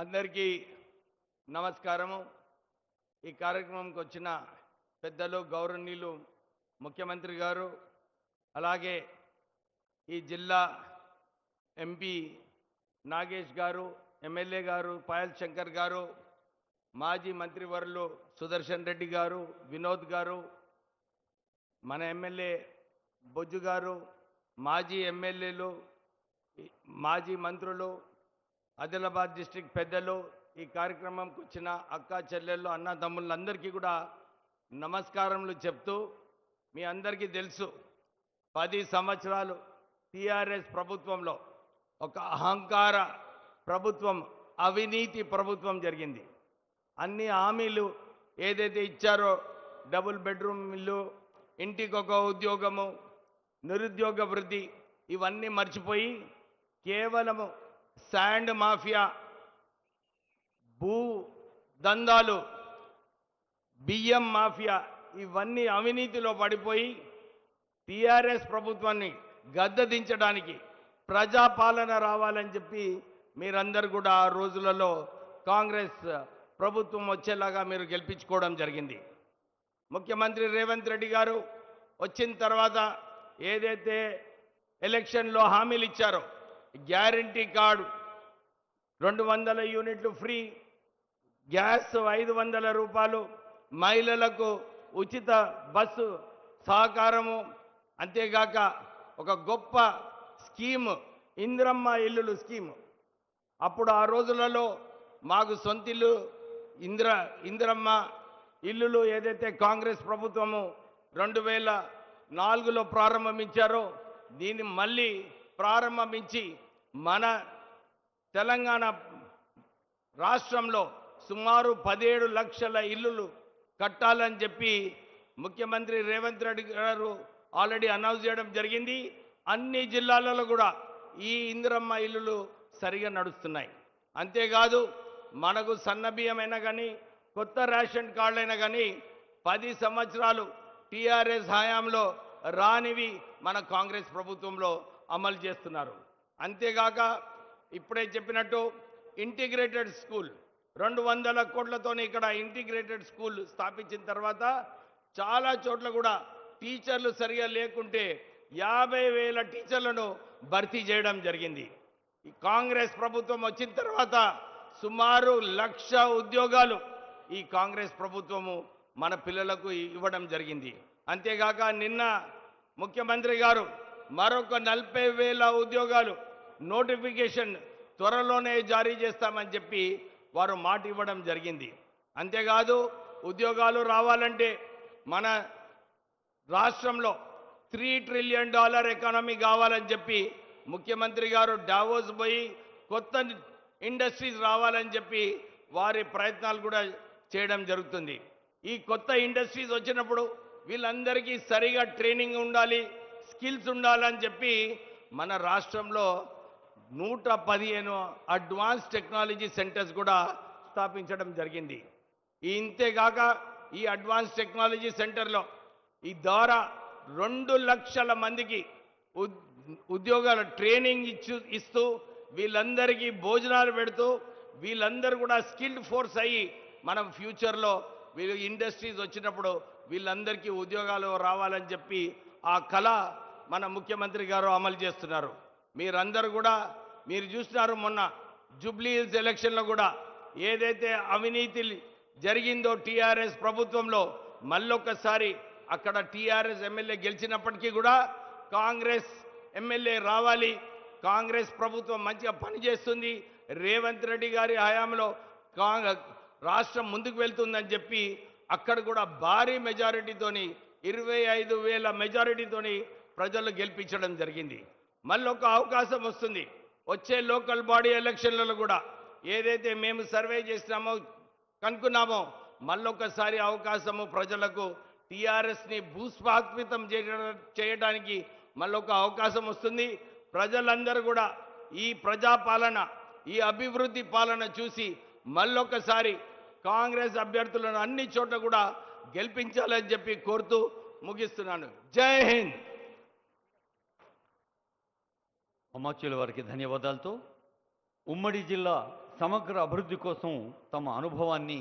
అందరికీ నమస్కారము. ఈ కార్యక్రమంకి వచ్చిన పెద్దలు గౌరవనీయులు ముఖ్యమంత్రి గారు, అలాగే ఈ జిల్లా ఎంపీ నాగేష్ గారు, ఎమ్మెల్యే గారు పాయల్ శంకర్ గారు, మాజీ మంత్రివర్యులు సుదర్శన్ రెడ్డి గారు, వినోద్ గారు, మన ఎమ్మెల్యే బొజ్జు గారు, మాజీ ఎమ్మెల్యేలు, మాజీ మంత్రులు, ఆదిలాబాద్ డిస్ట్రిక్ట్ పెద్దలు, ఈ కార్యక్రమంకి వచ్చిన అక్క చెల్లెళ్ళు, అన్నదమ్ములందరికీ కూడా నమస్కారములు చెప్తూ, మీ అందరికీ తెలుసు 10 సంవత్సరాలు టీఆర్ఎస్ ప్రభుత్వంలో ఒక అహంకార ప్రభుత్వం, అవినీతి ప్రభుత్వం జరిగింది. అన్ని హామీలు ఏదైతే ఇచ్చారో, డబుల్ బెడ్రూమ్ ఇల్లు, ఇంటికొక ఉద్యోగము, నిరుద్యోగ వృద్ధి, ఇవన్నీ మర్చిపోయి కేవలము శాండ్ మాఫియా, భూ దందాలు, బియ్యం మాఫియా, ఇవన్నీ అవినీతిలో పడిపోయి టీఆర్ఎస్ ప్రభుత్వాన్ని గద్దెదించడానికి ప్రజాపాలన రావాలని చెప్పి మీరందరూ కూడా ఆ రోజులలో కాంగ్రెస్ ప్రభుత్వం వచ్చేలాగా మీరు గెలిపించుకోవడం జరిగింది. ముఖ్యమంత్రి రేవంత్ రెడ్డి గారు వచ్చిన తర్వాత ఏదైతే ఎలక్షన్లో హామీలు ఇచ్చారో, గ్యారంటీ కార్డు, 200 యూనిట్లు ఫ్రీ, గ్యాస్ 500 రూపాయలు, మహిళలకు ఉచిత బస్సు సహకారము, అంతేగాక ఒక గొప్ప స్కీము ఇందిరమ్మ ఇల్లులు స్కీము. అప్పుడు ఆ రోజులలో మాకు సొంతిల్లు ఇందిరమ్మ ఇల్లులు ఏదైతే కాంగ్రెస్ ప్రభుత్వము 2004లో ప్రారంభించారో, దీన్ని మళ్ళీ ప్రారంభించి మన తెలంగాణ రాష్ట్రంలో సుమారు 17 లక్షల ఇల్లులు కట్టాలని చెప్పి ముఖ్యమంత్రి రేవంత్ రెడ్డి గారు ఆల్రెడీ అనౌన్స్ చేయడం జరిగింది. అన్ని జిల్లాలలో కూడా ఈ ఇందిరమ్మ ఇల్లులు సరిగా నడుస్తున్నాయి. అంతేకాదు, మనకు సన్న బియ్యమైనా కానీ, కొత్త రేషన్ కార్డులైనా కానీ 10 సంవత్సరాలు టీఆర్ఎస్ హయాంలో రానివి మన కాంగ్రెస్ ప్రభుత్వంలో అమలు చేస్తున్నారు. అంతేగాక ఇప్పుడే చెప్పినట్టు ఇంటిగ్రేటెడ్ స్కూల్ 200 కోట్లతో ఇక్కడ ఇంటిగ్రేటెడ్ స్కూల్ స్థాపించిన తర్వాత చాలా చోట్ల కూడా టీచర్లు సరిగా లేకుంటే 50,000 టీచర్లను భర్తీ చేయడం జరిగింది. ఈ కాంగ్రెస్ ప్రభుత్వం వచ్చిన తర్వాత సుమారు 1,00,000 ఉద్యోగాలు ఈ కాంగ్రెస్ ప్రభుత్వము మన పిల్లలకు ఇవ్వడం జరిగింది. అంతేగాక నిన్న ముఖ్యమంత్రి గారు మరొక 40,000 ఉద్యోగాలు నోటిఫికేషన్ త్వరలోనే జారీ చేస్తామని చెప్పి వారు మాట ఇవ్వడం జరిగింది. అంతేకాదు, ఉద్యోగాలు రావాలంటే మన రాష్ట్రంలో $3 ట్రిలియన్ ఎకానమీ కావాలని చెప్పి ముఖ్యమంత్రి గారు డావోస్ పోయి కొత్త ఇండస్ట్రీస్ రావాలని చెప్పి వారి ప్రయత్నాలు కూడా చేయడం జరుగుతుంది. ఈ కొత్త ఇండస్ట్రీస్ వచ్చినప్పుడు వీళ్ళందరికీ సరిగా ట్రైనింగ్ ఉండాలి, స్కిల్స్ ఉండాలని చెప్పి మన రాష్ట్రంలో 115 అడ్వాన్స్ టెక్నాలజీ సెంటర్స్ కూడా స్థాపించడం జరిగింది. ఇంతేగాక ఈ అడ్వాన్స్ టెక్నాలజీ సెంటర్లో ఈ ద్వారా 2 లక్షల మందికి ఉద్యోగాల ట్రైనింగ్ ఇస్తూ వీళ్ళందరికీ భోజనాలు పెడుతూ వీళ్ళందరూ కూడా స్కిల్డ్ ఫోర్స్ అయ్యి మనం ఫ్యూచర్లో వీళ్ళు ఇండస్ట్రీస్ వచ్చినప్పుడు వీళ్ళందరికీ ఉద్యోగాలు రావాలని చెప్పి ఆ కళ మన ముఖ్యమంత్రి గారు అమలు చేస్తున్నారు. మీరందరూ కూడా మీరు చూస్తున్నారు, మొన్న జూబ్లీ హిల్స్ ఎలక్షన్లో కూడా ఏదైతే అవినీతి జరిగిందో టీఆర్ఎస్ ప్రభుత్వంలో, మళ్ళొక్కసారి అక్కడ టీఆర్ఎస్ ఎమ్మెల్యే గెలిచినప్పటికీ కూడా కాంగ్రెస్ ఎమ్మెల్యే రావాలి, కాంగ్రెస్ ప్రభుత్వం మంచిగా పనిచేస్తుంది, రేవంత్ రెడ్డి గారి హయాంలో రాష్ట్రం ముందుకు వెళ్తుందని చెప్పి అక్కడ కూడా భారీ మెజారిటీతోని 25,000 మెజారిటీతోని ప్రజలు గెలిపించడం జరిగింది. మళ్ళీ ఒక అవకాశం వస్తుంది. వచ్చే లోకల్ బాడీ ఎలక్షన్లలో కూడా ఏదైతే మేము సర్వే చేసినామో కనుక్కున్నామో మళ్ళొకసారి అవకాశము ప్రజలకు టీఆర్ఎస్ని భూస్వాత్మితం చేయడానికి మళ్ళొక అవకాశం వస్తుంది. ప్రజలందరూ కూడా ఈ ప్రజాపాలన, ఈ అభివృద్ధి పాలన చూసి మళ్ళొకసారి కాంగ్రెస్ అభ్యర్థులను అన్ని చోట్ల కూడా గెలిపించాలని చెప్పి కోరుతూ ముగిస్తున్నాను. జై హింద్. అమాత్యుల వారికి ధన్యవాదాలతో ఉమ్మడి జిల్లా సమగ్ర అభివృద్ధి కోసం తమ అనుభవాన్ని